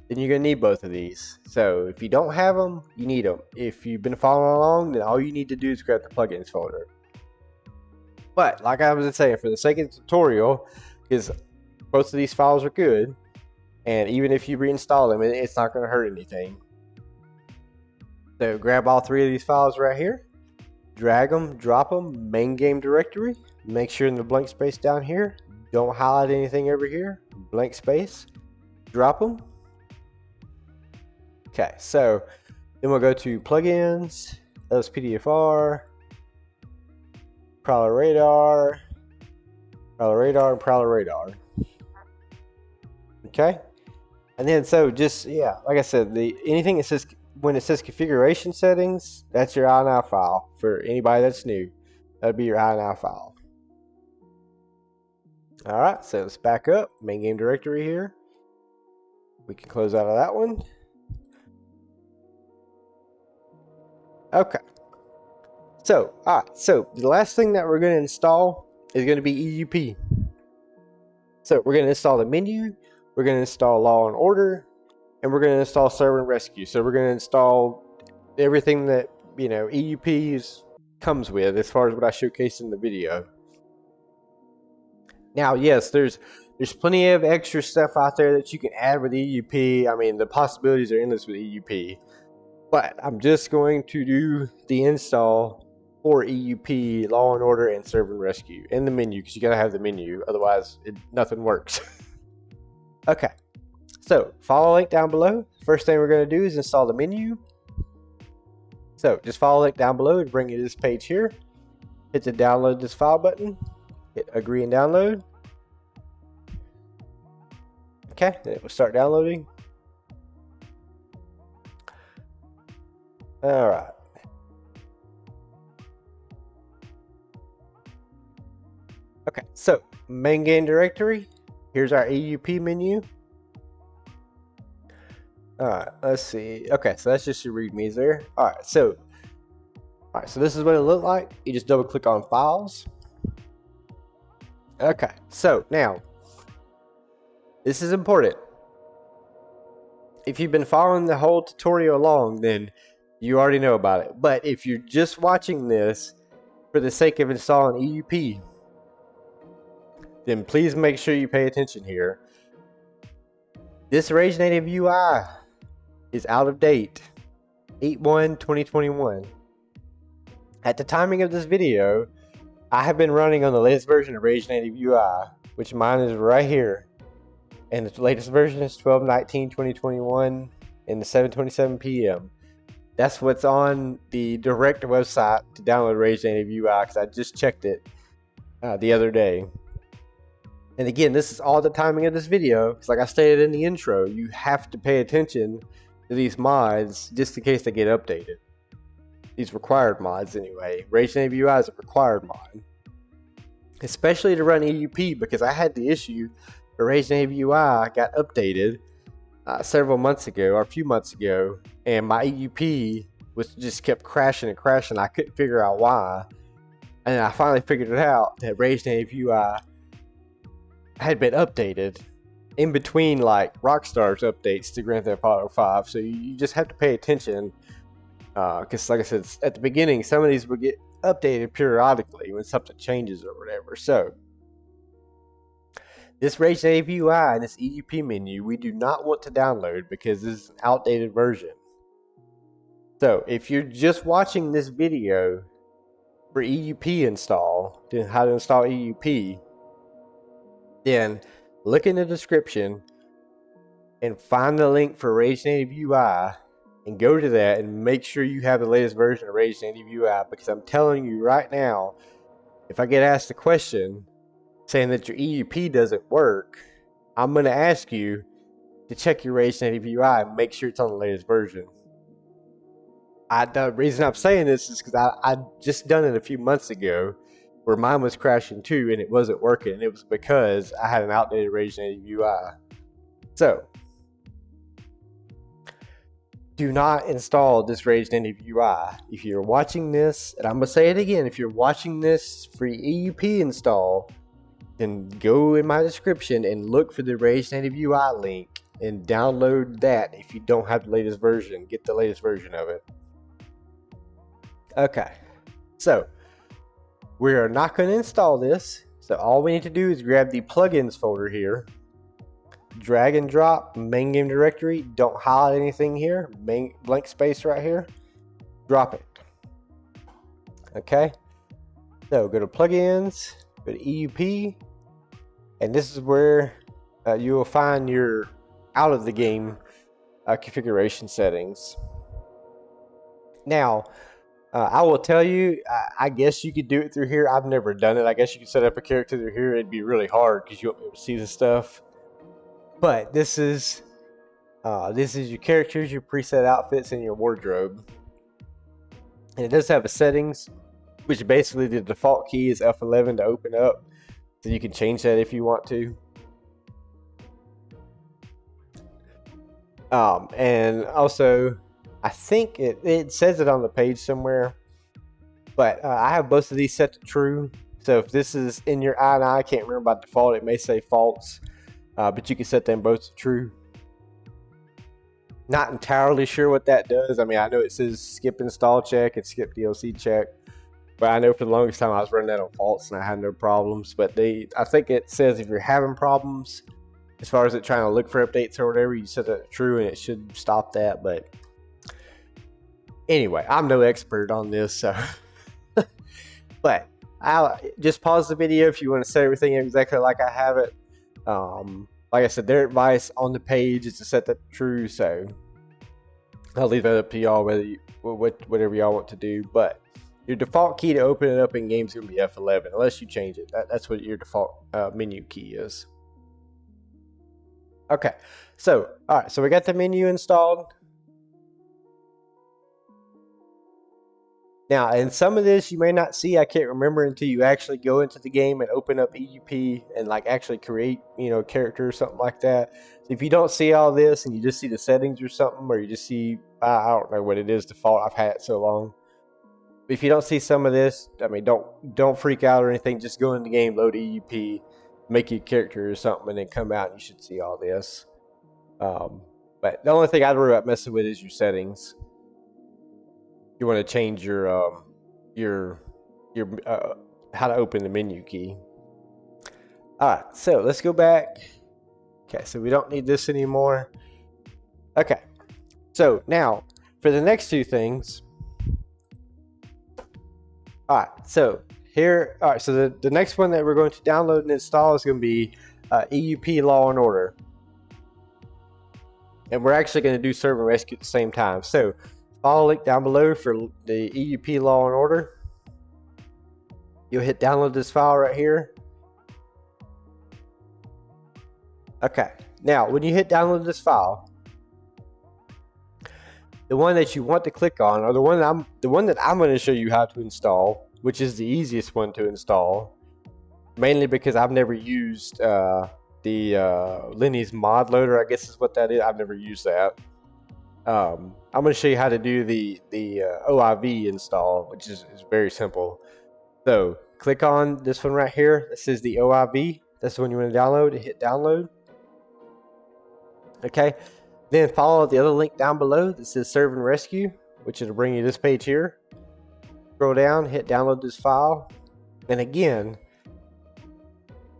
you're going to need both of these. So if you don't have them, you need them. If you've been following along, then all you need to do is grab the plugins folder. But like I was saying, for the sake of the tutorial, because both of these files are good, and even if you reinstall them, it's not going to hurt anything. So grab all three of these files right here, drag them, drop them, main game directory. Make sure in the blank space down here, don't highlight anything over here, blank space, drop them. Okay, so then we'll go to plugins, LSPDFR, Prowler Radar, and Prowler Radar. Okay, and then so just, yeah, like I said, anything that says, when it says configuration settings, that's your INI file. For anybody that's new, that'd be your INI file. All right, so let's back up, main game directory here. We can close out of that one. Okay. So, so the last thing that we're going to install is going to be EUP. So we're going to install the menu, we're going to install Law and Order, and we're going to install Serve and Rescue. So we're going to install everything that, you know, EUP comes with as far as what I showcased in the video. Now, yes, there's plenty of extra stuff out there that you can add with EUP. I mean, the possibilities are endless with EUP. But I'm just going to do the install for EUP, Law and Order, and Serve and Rescue in the menu, because you gotta have the menu, otherwise nothing works. Okay, so follow link down below. First thing we're gonna do is install the menu. So just follow link down below to bring you to this page here. Hit the download this file button. Hit agree and download. Okay, then it will start downloading. All right. Okay, so main game directory. Here's our EUP menu. All right, let's see. Okay, so that's just your readmes there. All right, so this is what it looked like. You just double click on files. Okay, so now this is important. If you've been following the whole tutorial along, then you already know about it. But if you're just watching this for the sake of installing EUP, then please make sure you pay attention here. This Ragenativeui is out of date, 8/1/2021. At the timing of this video, I have been running on the latest version of Ragenativeui, which mine is right here. And the latest version is 12/19/2021 and the 7:27 p.m. That's what's on the direct website to download Ragenativeui, because I just checked it the other day. And again, this is all the timing of this video, because like I stated in the intro, you have to pay attention to these mods just in case they get updated. These required mods anyway. Ragenativeui is a required mod. Especially to run EUP, because I had the issue where Ragenativeui got updated several months ago, or a few months ago, and my EUP just kept crashing and crashing. I couldn't figure out why. And I finally figured it out, that Ragenativeui had been updated in between like Rockstar's updates to Grand Theft Auto 5. So you just have to pay attention because like I said, at the beginning, some of these will get updated periodically when something changes or whatever. So this Ragenativeui and this EUP menu, we do not want to download because this is an outdated version. So if you're just watching this video for EUP install, how to install EUP, then look in the description and find the link for Ragenativeui and go to that and make sure you have the latest version of Ragenativeui, because I'm telling you right now, if I get asked a question saying that your EUP doesn't work, I'm going to ask you to check your Ragenativeui and make sure it's on the latest version. The reason I'm saying this is because I just done it a few months ago where mine was crashing too and it wasn't working. It was because I had an outdated Ragenativeui. So do not install this Ragenativeui. If you're watching this, and I'm going to say it again, if you're watching this for EUP install, then go in my description and look for the Ragenativeui link and download that. If you don't have the latest version, get the latest version of it. Okay, so we are not going to install this. So all we need to do is grab the plugins folder here, drag and drop main game directory. Don't highlight anything here. Blank space right here. Drop it. Okay, so go to plugins, go to EUP, and this is where you will find your out of the game configuration settings. Now, I will tell you, I guess you could do it through here. I've never done it. I guess you could set up a character through here. It'd be really hard because you won't be able to see the stuff. But this is your characters, your preset outfits, and your wardrobe. And it does have a settings, which basically the default key is F11 to open up. So you can change that if you want to. And also, I think it says it on the page somewhere, but I have both of these set to true. So if this is in your I can't remember by default, it may say false, but you can set them both to true. Not entirely sure what that does. I mean, I know it says skip install check and skip DLC check, but I know for the longest time I was running that on false and I had no problems. But I think it says if you're having problems as far as it trying to look for updates or whatever, you set that to true and it should stop that. But anyway, I'm no expert on this, so but I'll just pause the video if you want to set everything exactly like I have it. Like I said, their advice on the page is to set that to true, so I'll leave that up to y'all whatever y'all want to do. But your default key to open it up in game is going to be F11 unless you change it. That's what your default menu key is. Okay, so alright, so we got the menu installed. Now, and some of this you may not see, I can't remember until you actually go into the game and open up EUP and like actually create, a character or something like that. So if you don't see all this and you just see the settings or something, or you just see, I don't know what it is default, I've had it so long. But if you don't see some of this, I mean, don't freak out or anything. Just go in the game, load EUP, make your character or something, and then come out and you should see all this. But the only thing I'd worry about messing with is your settings. You want to change your how to open the menu key. Alright, so let's go back. Okay, so we don't need this anymore. Okay, so now for the next two things. Alright, so here, so the next one that we're going to download and install is going to be EUP Law and Order. And we're actually going to do Serve and Rescue at the same time. So follow the link down below for the EUP Law and Order. You'll hit download this file right here. Okay, now when you hit download this file, the one that you want to click on, or the one that I'm going to show you how to install, which is the easiest one to install, mainly because I've never used the Lenny's mod loader, I guess is what that is. I've never used that. I'm going to show you how to do the OIV install, which is very simple. So click on this one right here. This is the OIV. That's the one you want to download. Hit download. Okay. Then follow the other link down below that says Serve and Rescue. which will bring you to this page here. Scroll down, hit download this file, and again,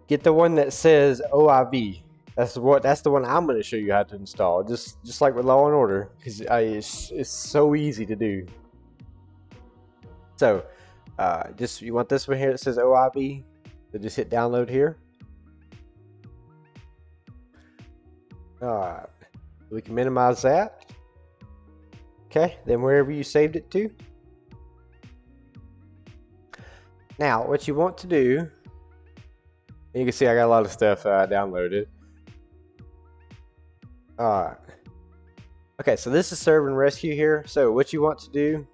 get the one that says OIV. That's the one I'm going to show you how to install. Just like with Law and Order, because it's so easy to do. So, you want this one here that says OIV. So just hit download here. Alright, we can minimize that. Okay, then wherever you saved it to. Now, what you want to do, you can see I got a lot of stuff downloaded. Alright. Okay, so this is Serve and Rescue here. So what you want to do,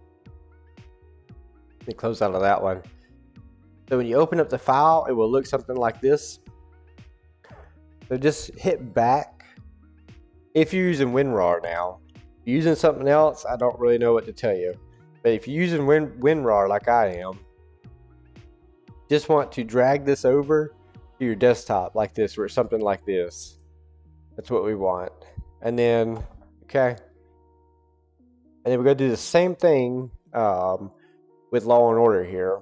let me close out of that one. So when you open up the file, it will look something like this. So just hit back. If you're using WinRAR now, if you're using something else, I don't really know what to tell you. But if you're using WinRAR like I am, just want to drag this over to your desktop like this, or something like this. That's what we want. And then, okay. And then we're going to do the same thing with Law and Order here.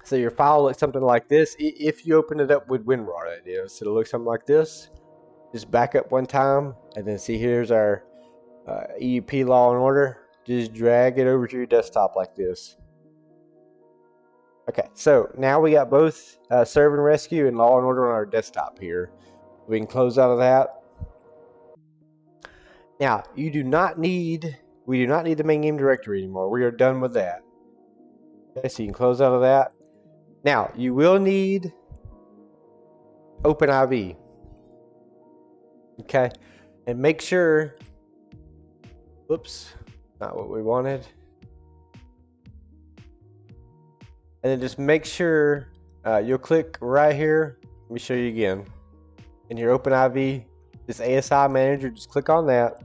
So your file looks something like this. If you open it up with WinRAR, that is. It'll look something like this. Just back up one time, and then see here's our EUP Law and Order. Just drag it over to your desktop like this. Okay, so now we got both Serve and Rescue and Law and Order on our desktop here. We can close out of that. Now, we do not need the main game directory anymore. We are done with that. Okay, so you can close out of that. Now, you will need OpenIV. Okay, and make sure, whoops, not what we wanted. And then just make sure you'll click right here. Let me show you again. In your OpenIV, this ASI manager, just click on that.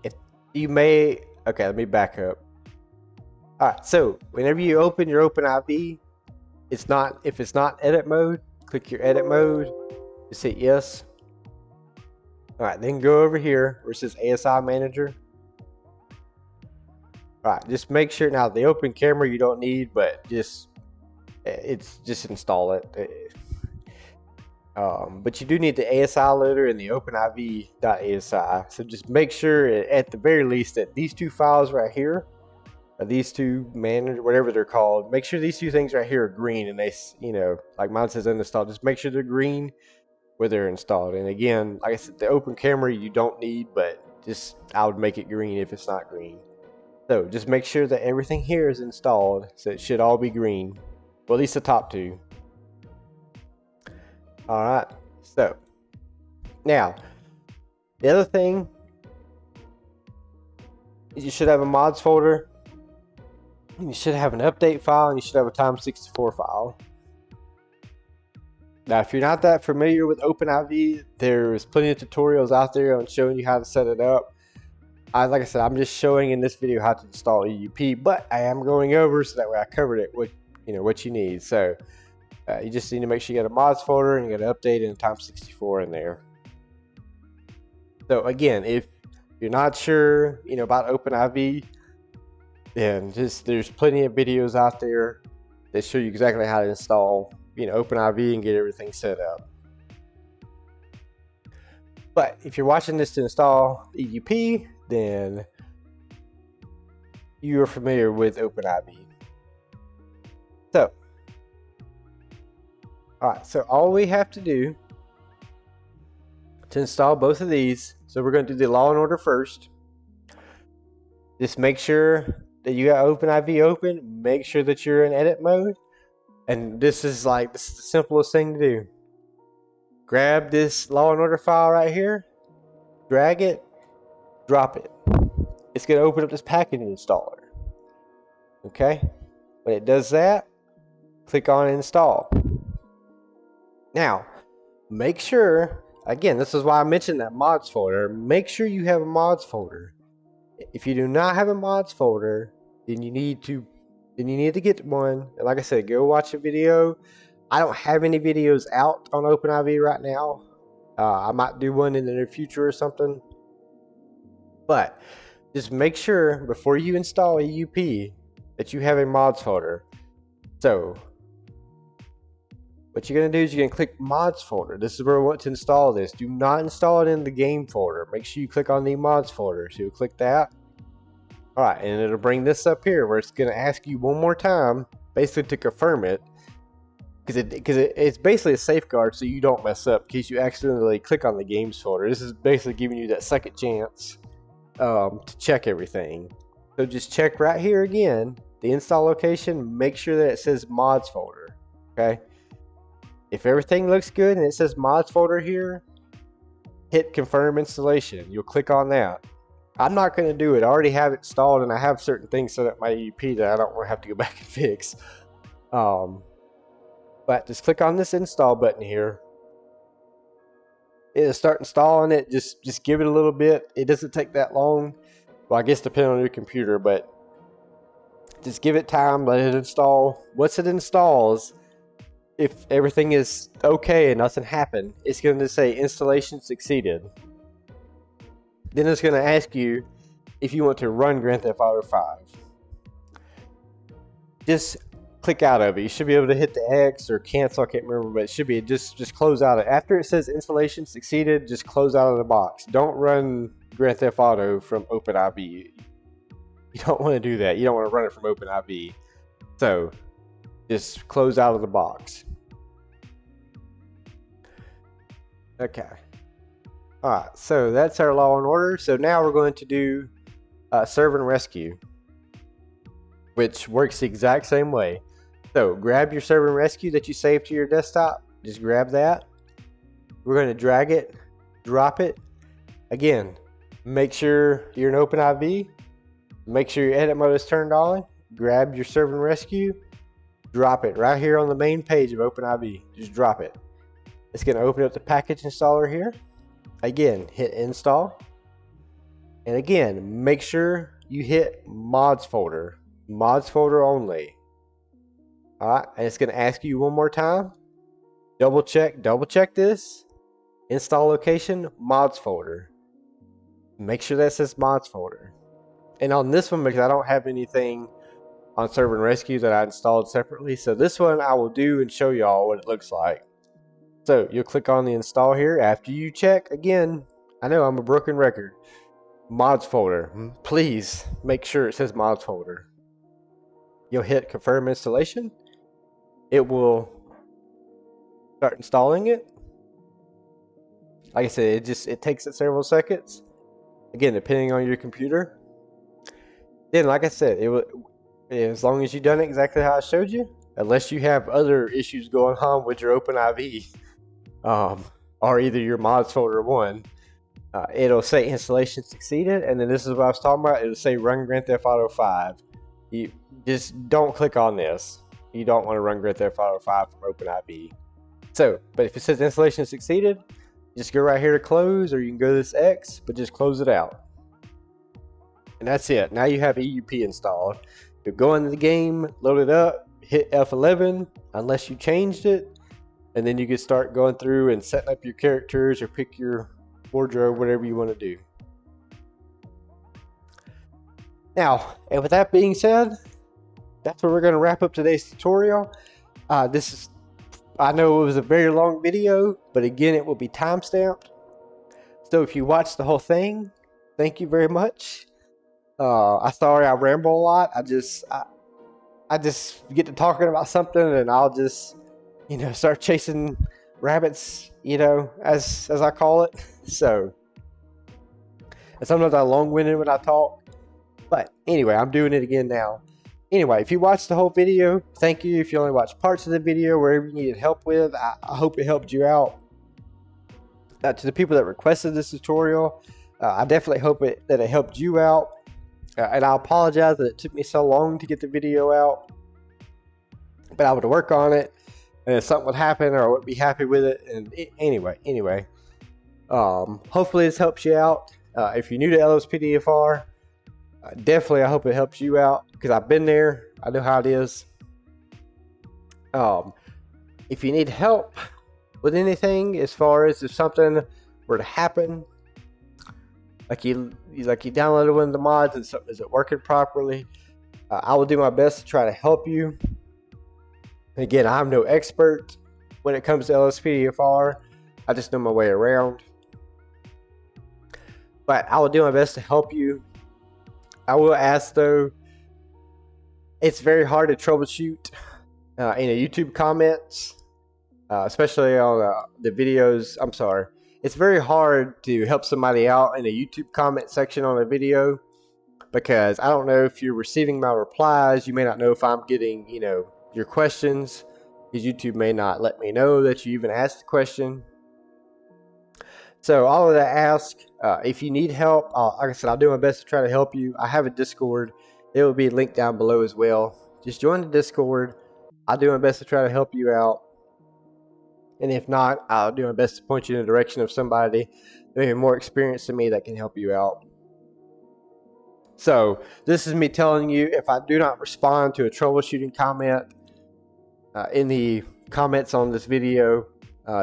If you may, okay, let me back up. Alright, so whenever you open your OpenIV, if it's not edit mode, click your edit mode, just hit yes. Alright, then go over here where it says ASI manager. Alright, just make sure, now the open camera you don't need, but just install it. But you do need the ASI loader and the OpenIV.asi. So just make sure at the very least that these two files right here, these two manager, whatever they're called, make sure these two things right here are green, and they, like mine says uninstalled, just make sure they're green where they're installed. And again, like I said, the open camera you don't need, but I would make it green if it's not green. So just make sure that everything here is installed, so it should all be green. Well, at least the top two. Alright, so now the other thing is you should have a mods folder, and you should have an update file, and you should have a Time64 file. Now, if you're not that familiar with OpenIV, there's plenty of tutorials out there on showing you how to set it up. Like I said, I'm just showing in this video how to install EUP, but I am going over so that way I covered it with what you need. So you just need to make sure you got a mods folder and you got an update and a Time64 in there. So again, if you're not sure about OpenIV, then there's plenty of videos out there that show you exactly how to install OpenIV and get everything set up. But if you're watching this to install EUP, then you are familiar with OpenIV. So, alright, so all we have to do to install both of these, so we're going to do the Law and Order first. Just make sure that you got OpenIV open, make sure that you're in edit mode, and this is the simplest thing to do. Grab this Law and Order file right here, drag it, drop it. It's going to open up this package installer. Okay? When it does that, click on install. Now, make sure, again, this is why I mentioned that mods folder. Make sure you have a mods folder. If you do not have a mods folder, then you need to get one. And like I said, go watch a video. I don't have any videos out on OpenIV right now. I might do one in the near future or something. But just make sure before you install EUP that you have a mods folder. So what you're going to do is you're going to click mods folder. This is where we want to install this. Do not install it in the game folder. Make sure you click on the mods folder. So you'll click that. Alright, and it'll bring this up here where it's going to ask you one more time, basically to confirm it. Because it's basically a safeguard so you don't mess up in case you accidentally click on the games folder. This is basically giving you that second chance to check everything. So just check right here again, the install location, make sure that it says mods folder. Okay. If everything looks good and it says mods folder here, hit confirm installation. You'll click on that. I'm not going to do it. I already have it installed and I have certain things set up my EUP that I don't want to have to go back and fix. But just click on this install button here. It'll start installing it. Just give it a little bit. It doesn't take that long. Well, I guess depending on your computer, but just give it time, let it install. Once it installs, if everything is okay and nothing happened, it's going to say installation succeeded. Then it's going to ask you if you want to run Grand Theft Auto 5. Just click out of it. You should be able to hit the X or cancel, I can't remember, but it should be just close out of it. After it says installation succeeded, just close out of the box. Don't run Grand Theft Auto from OpenIV. You don't want to do that. You don't want to run it from OpenIV. So just close out of the box. Okay. Alright, so that's our Law and Order. So now we're going to do Serve and Rescue, which works the exact same way. So grab your Serve and Rescue that you saved to your desktop. Just grab that. We're going to drag it, drop it. Again, make sure you're in OpenIV. Make sure your edit mode is turned on. Grab your Serve and Rescue. Drop it right here on the main page of OpenIV. Just drop it. It's going to open up the package installer here. Again, hit install. And again, make sure you hit mods folder. Mods folder only. Alright, and it's going to ask you one more time. Double check this. Install location, mods folder. Make sure that says mods folder. And on this one, because I don't have anything on Serve and Rescue that I installed separately, so this one I will do and show y'all what it looks like. So you'll click on the install here. After you check, again, I know I'm a broken record. Mods folder. Please make sure it says mods folder. You'll hit confirm installation. It will start installing it. Like I said, it takes it several seconds. Again, depending on your computer. Then, like I said, as long as you've done it exactly how I showed you, unless you have other issues going on with your OpenIV, or either your mods folder one, it'll say installation succeeded, and then this is what I was talking about. It'll say run Grand Theft Auto 5. You just don't click on this. You don't want to run Grand Theft Auto 5 from OpenIV. So, but if it says installation succeeded, just go right here to close, or you can go to this X, but just close it out. And that's it. Now you have EUP installed. You go into the game, load it up, hit F11, unless you changed it, and then you can start going through and setting up your characters or pick your wardrobe, whatever you want to do. Now, and with that being said, that's where we're going to wrap up today's tutorial. I know it was a very long video, but again, it will be timestamped. So if you watched the whole thing, thank you very much. I'm sorry I ramble a lot. I just get to talking about something and I'll just, start chasing rabbits, as I call it. So, and sometimes I'm long-winded when I talk. But anyway, I'm doing it again now. Anyway, if you watched the whole video, thank you. If you only watched parts of the video, wherever you needed help with, I hope it helped you out. To the people that requested this tutorial, I definitely hope that it helped you out. And I apologize that it took me so long to get the video out. But I would work on it, and if something would happen, or I wouldn't be happy with it. And anyway, hopefully this helps you out. If you're new to LSPDFR, definitely I hope it helps you out, because I've been there. I know how it is. If you need help with anything, as far as if something were to happen, like you downloaded one of the mods and something isn't working properly. I will do my best to try to help you. Again, I'm no expert when it comes to LSPDFR. I just know my way around. But I will do my best to help you. I will ask though, it's very hard to troubleshoot in a YouTube comments, especially on the videos. I'm sorry. It's very hard to help somebody out in a YouTube comment section on a video, because I don't know if you're receiving my replies. You may not know if I'm getting, your questions, because YouTube may not let me know that you even asked the question. So all of that ask, if you need help, like I said, I'll do my best to try to help you. I have a Discord. It will be linked down below as well. Just join the Discord. I'll do my best to try to help you out. And if not, I'll do my best to point you in the direction of somebody maybe more experienced than me that can help you out. So this is me telling you, if I do not respond to a troubleshooting comment in the comments on this video,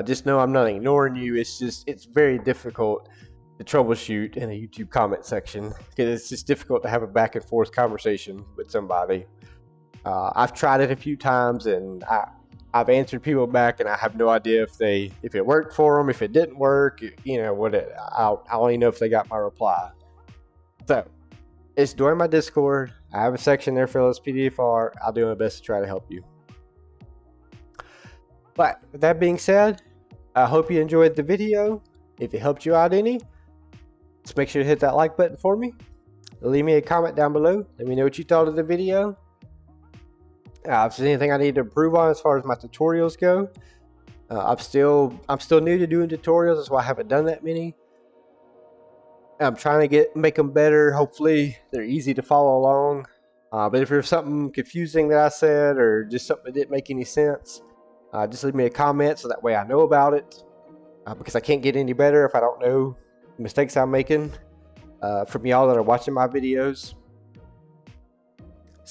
just know I'm not ignoring you. It's very difficult to troubleshoot in a YouTube comment section, because it's just difficult to have a back and forth conversation with somebody. I've tried it a few times, and I've answered people back, and I have no idea if it worked for them, if it didn't work, I only know if they got my reply. So it's join my Discord. I have a section there for LSPDFR. I'll do my best to try to help you. But with that being said, I hope you enjoyed the video. If it helped you out any, just make sure to hit that like button for me. Leave me a comment down below. Let me know what you thought of the video. If there's anything I need to improve on as far as my tutorials go, I'm still new to doing tutorials. That's why I haven't done that many. I'm trying to make them better. Hopefully they're easy to follow along. But if there's something confusing that I said, or just something that didn't make any sense, just leave me a comment so that way I know about it. Because I can't get any better if I don't know the mistakes I'm making from y'all that are watching my videos.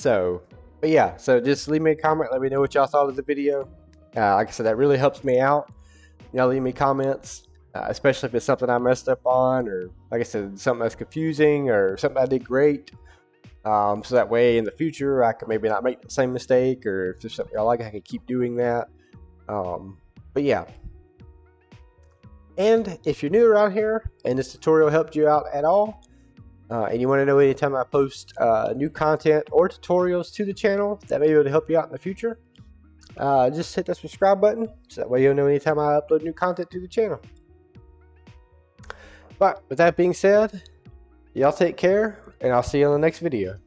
But yeah, so just leave me a comment. Let me know what y'all thought of the video. Like I said, that really helps me out. Y'all leave me comments, especially if it's something I messed up on, or like I said, something that's confusing, or something I did great. So that way in the future I can maybe not make the same mistake, or if there's something I like, I can keep doing that. But yeah. And if you're new around here and this tutorial helped you out at all, and you want to know anytime I post new content or tutorials to the channel that may be able to help you out in the future, just hit that subscribe button, so that way you'll know anytime I upload new content to the channel. But with that being said, y'all take care, and I'll see you on the next video.